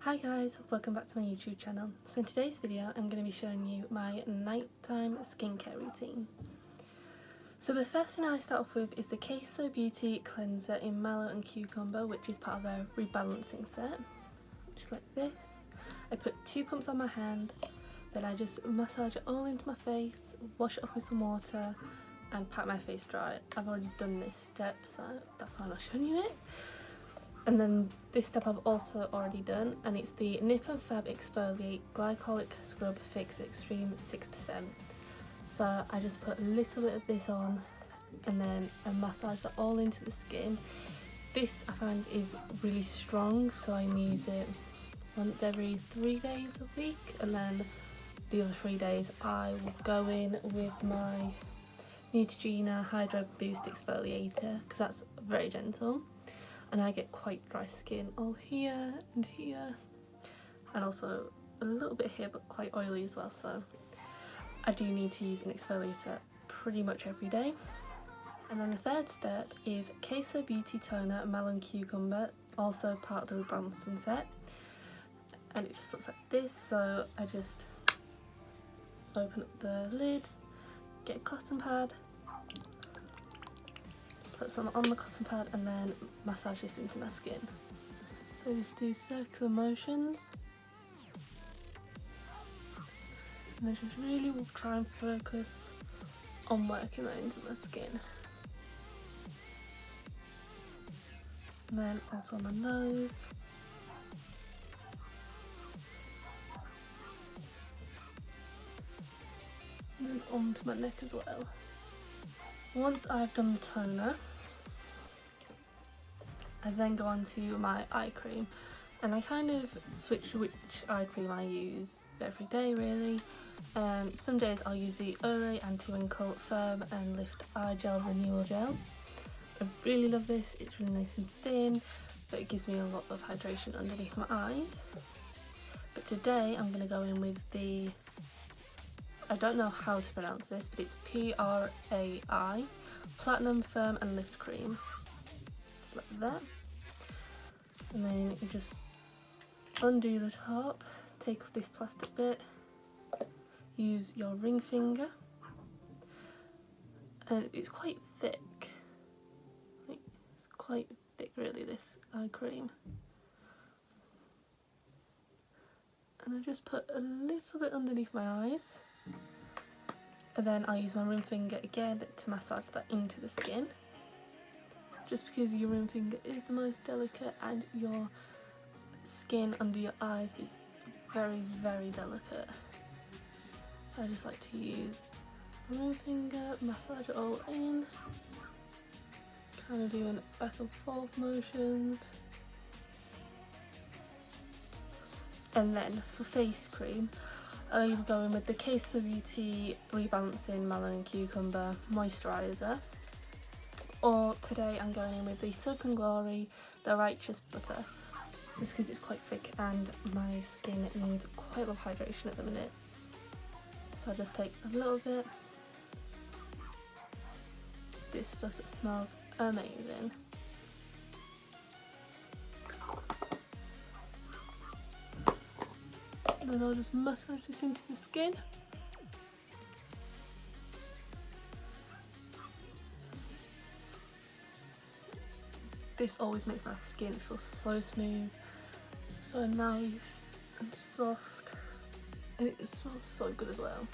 Hi guys, welcome back to my YouTube channel. So in today's video I'm going to be showing you my nighttime skincare routine. So the first thing I start off with is the Kaeso Beauty Cleanser in Mallow and Cucumber, which is part of their rebalancing set. Just like this. I put 2 pumps on my hand, then I just massage it all into my face, wash it off with some water and pat my face dry. I've already done this step, so that's why I'm not showing you it. And then this step I've also already done, and it's the Nip and Fab Exfoliate Glycolic Scrub Fix Extreme 6%. So I just put a little bit of this on and then I massage that all into the skin. This I find is really strong, so I use it once every 3 days a week, and then the other 3 days I will go in with my Nightitme Hydro Boost Exfoliator because that's very gentle. And I get quite dry skin all here and here, and also a little bit here, but quite oily as well, so I do need to use an exfoliator pretty much every day. And then the third step is Kaeso Beauty Toner Melon Cucumber, also part of the rebalancing set, and it just looks like this. So I just open up the lid, get a cotton pad, put some on the cotton pad and then massage this into my skin. So just do circular motions and then just really will try and focus on working that into my skin. And then also on my nose. And then onto my neck as well. Once I've done the toner, I then go on to my eye cream, and I kind of switch which eye cream I use every day really. Some days I'll use the Olay Anti-Wrinkle Firm and Lift Eye Gel Renewal Gel. I really love this, it's really nice and thin, but it gives me a lot of hydration underneath my eyes. But today I'm going to go in with the, I don't know how to pronounce this, but it's PRAI Platinum Firm and Lift Cream. Just like that. And then you just undo the top, take off this plastic bit, use your ring finger, and it's quite thick. It's quite thick really, this eye cream. And I just put a little bit underneath my eyes. And then I'll use my ring finger again to massage that into the skin, just because your ring finger is the most delicate and your skin under your eyes is very, very delicate. So I just like to use my ring finger, massage it all in, kind of doing back and forth motions. And then for face cream, I'm going with the Kaeso Beauty Rebalancing Melon Cucumber Moisturiser, or today I'm going in with the Soap and Glory The Righteous Butter, just because it's quite thick and my skin needs quite a lot of hydration at the minute. So I just take a little bit. This stuff smells amazing. And then I'll just massage this into the skin. This always makes my skin feel so smooth, so nice and soft, and it smells so good as well.